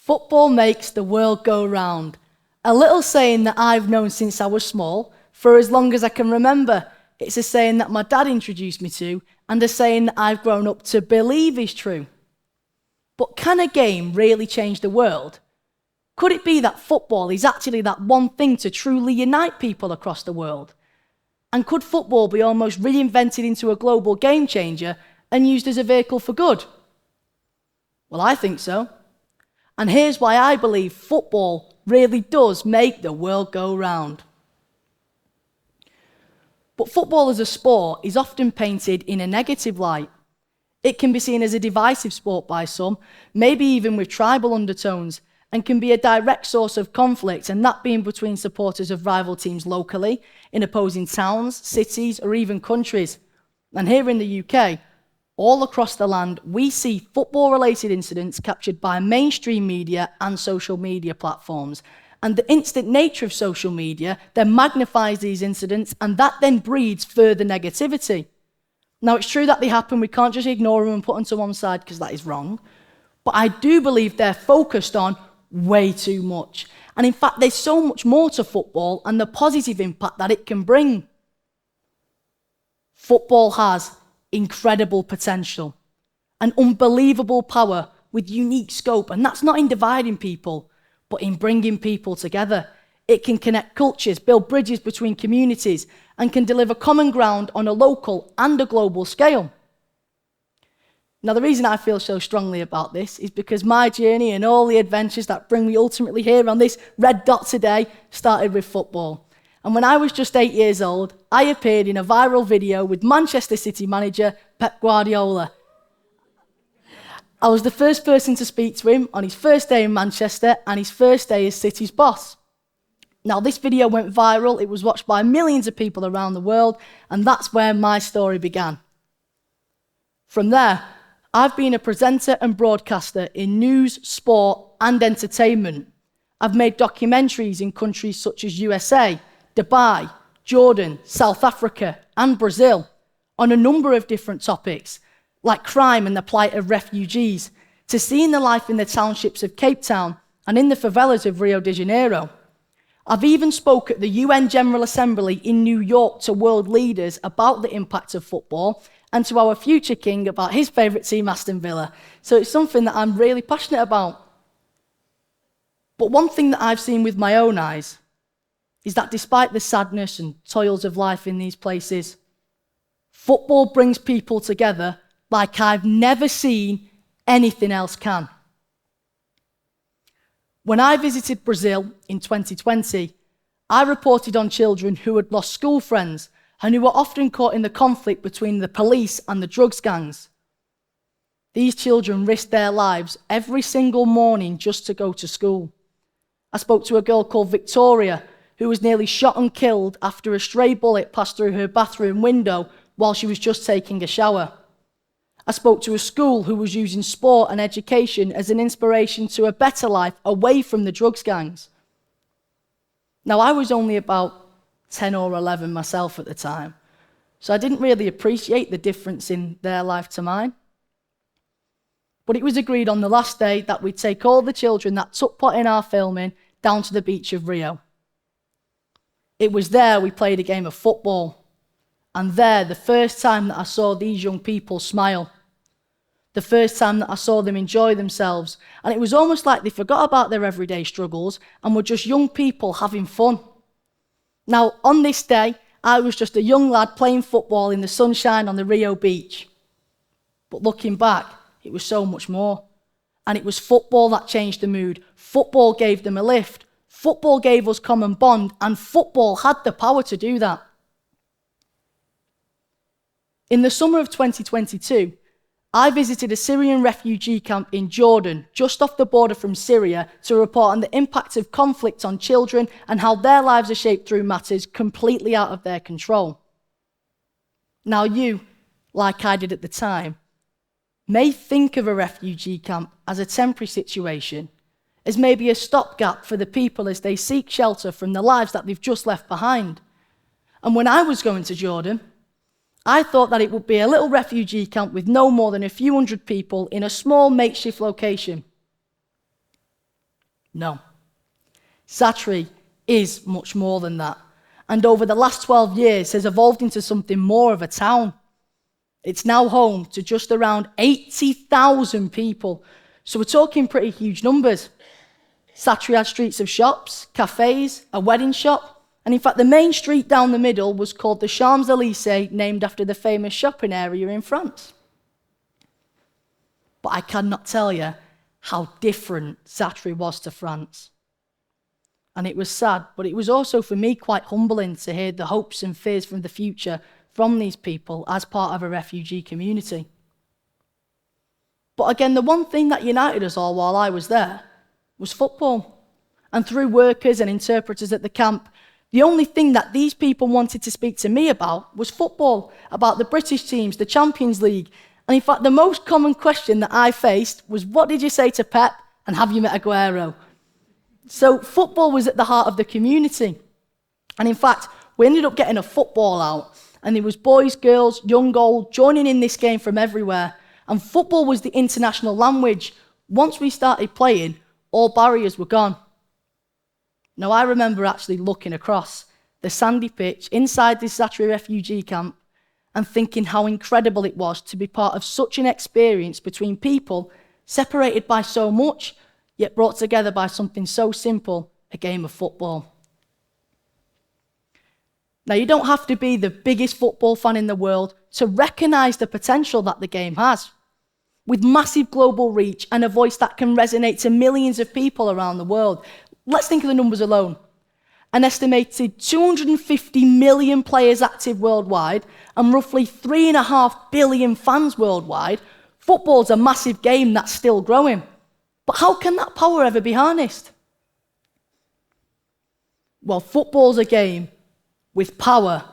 Football makes the world go round. A little saying that I've known since I was small, for as long as I can remember. It's a saying that my dad introduced me to, and a saying that I've grown up to believe is true. But can a game really change the world? Could it be that football is actually that one thing to truly unite people across the world? And could football be almost reinvented into a global game changer and used as a vehicle for good? Well, I think so. And here's why I believe football really does make the world go round. But football as a sport is often painted in a negative light. It can be seen as a divisive sport by some, maybe even with tribal undertones, and can be a direct source of conflict, and that being between supporters of rival teams locally, in opposing towns, cities, or even countries. And here in the UK, all across the land, we see football-related incidents captured by mainstream media and social media platforms. And the instant nature of social media then magnifies these incidents, and that then breeds further negativity. Now, it's true that they happen. We can't just ignore them and put them to one side because that is wrong. But I do believe they're focused on way too much. And in fact, there's so much more to football and the positive impact that it can bring. Football has incredible potential, an unbelievable power with unique scope, and that's not in dividing people, but in bringing people together. It can connect cultures, build bridges between communities, and can deliver common ground on a local and a global scale. Now, the reason I feel so strongly about this is because my journey and all the adventures that bring me ultimately here on this red dot today started with football. And when I was just 8 years old, I appeared in a viral video with Manchester City manager Pep Guardiola. I was the first person to speak to him on his first day in Manchester and his first day as City's boss. Now, this video went viral. It was watched by millions of people around the world, and that's where my story began. From there, I've been a presenter and broadcaster in news, sport, and entertainment. I've made documentaries in countries such as USA, Dubai, Jordan, South Africa, and Brazil on a number of different topics, like crime and the plight of refugees, to seeing the life in the townships of Cape Town and in the favelas of Rio de Janeiro. I've even spoke at the UN General Assembly in New York to world leaders about the impact of football, and to our future king about his favourite team, Aston Villa. So it's something that I'm really passionate about. But one thing that I've seen with my own eyes is that despite the sadness and toils of life in these places, football brings people together like I've never seen anything else can. When I visited Brazil in 2020, I reported on children who had lost school friends and who were often caught in the conflict between the police and the drugs gangs. These children risked their lives every single morning just to go to school. I spoke to a girl called Victoria, who was nearly shot and killed after a stray bullet passed through her bathroom window while she was just taking a shower. I spoke to a school who was using sport and education as an inspiration to a better life away from the drugs gangs. Now, I was only about 10 or 11 myself at the time, so I didn't really appreciate the difference in their life to mine. But it was agreed on the last day that we'd take all the children that took part in our filming down to the beach of Rio. It was there we played a game of football, and there, the first time that I saw these young people smile, the first time that I saw them enjoy themselves, and it was almost like they forgot about their everyday struggles and were just young people having fun. Now, on this day, I was just a young lad playing football in the sunshine on the Rio beach. But looking back, it was so much more. And it was football that changed the mood. Football gave them a lift. Football gave us common bond, and football had the power to do that. In the summer of 2022, I visited a Syrian refugee camp in Jordan, just off the border from Syria, to report on the impact of conflict on children and how their lives are shaped through matters completely out of their control. Now you, like I did at the time, may think of a refugee camp as a temporary situation, as maybe a stopgap for the people as they seek shelter from the lives that they've just left behind. And when I was going to Jordan, I thought that it would be a little refugee camp with no more than a few hundred people in a small makeshift location. No. Satri is much more than that, and over the last 12 years has evolved into something more of a town. It's now home to just around 80,000 people, so we're talking pretty huge numbers. Satri had streets of shops, cafes, a wedding shop, and in fact the main street down the middle was called the Champs-Élysées, named after the famous shopping area in France. But I cannot tell you how different Satri was to France. And it was sad, but it was also for me quite humbling to hear the hopes and fears from the future from these people as part of a refugee community. But again, the one thing that united us all while I was there was football. And through workers and interpreters at the camp, the only thing that these people wanted to speak to me about was football, about the British teams, the Champions League. And in fact, the most common question that I faced was, what did you say to Pep, and have you met Aguero? So football was at the heart of the community. And in fact, we ended up getting a football out, and there was boys, girls, young, old, joining in this game from everywhere. And football was the international language. Once we started playing, all barriers were gone. Now, I remember actually looking across the sandy pitch inside this Satri refugee camp and thinking how incredible it was to be part of such an experience between people separated by so much, yet brought together by something so simple, a game of football. Now, you don't have to be the biggest football fan in the world to recognise the potential that the game has. With massive global reach and a voice that can resonate to millions of people around the world. Let's think of the numbers alone. An estimated 250 million players active worldwide and roughly 3.5 billion fans worldwide. Football's a massive game that's still growing. But how can that power ever be harnessed? Well, football's a game with power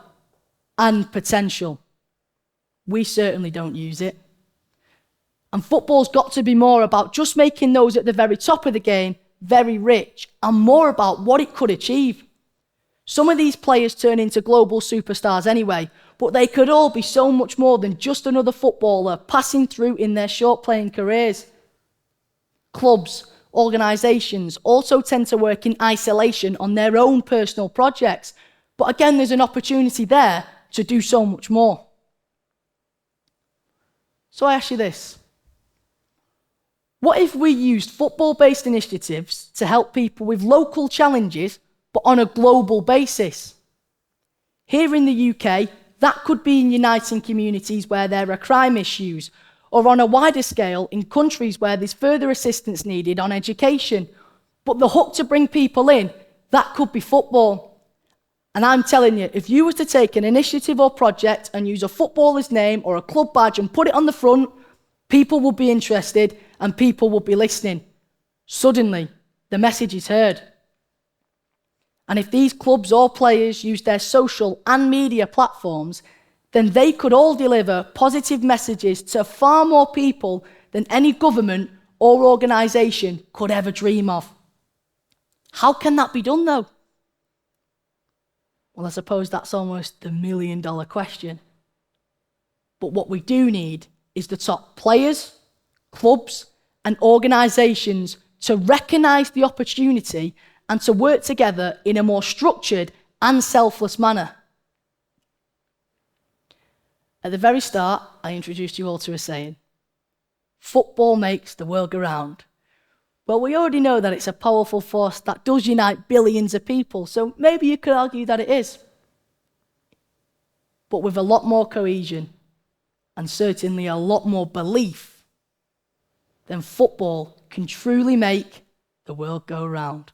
and potential. We certainly don't use it. And football's got to be more about just making those at the very top of the game very rich, and more about what it could achieve. Some of these players turn into global superstars anyway, but they could all be so much more than just another footballer passing through in their short playing careers. Clubs, organisations also tend to work in isolation on their own personal projects, but again, there's an opportunity there to do so much more. So I ask you this. What if we used football-based initiatives to help people with local challenges, but on a global basis? Here in the UK, that could be in uniting communities where there are crime issues, or on a wider scale in countries where there's further assistance needed on education. But the hook to bring people in, that could be football. And I'm telling you, if you was to take an initiative or project and use a footballer's name or a club badge and put it on the front, people will be interested and people will be listening. Suddenly, the message is heard. And if these clubs or players use their social and media platforms, then they could all deliver positive messages to far more people than any government or organisation could ever dream of. How can that be done, though? Well, I suppose that's almost the million-dollar question. But what we do need is the top players, clubs, and organisations to recognise the opportunity and to work together in a more structured and selfless manner. At the very start, I introduced you all to a saying, football makes the world go round. Well, we already know that it's a powerful force that does unite billions of people, so maybe you could argue that it is. But with a lot more cohesion, and certainly a lot more belief, then football can truly make the world go round.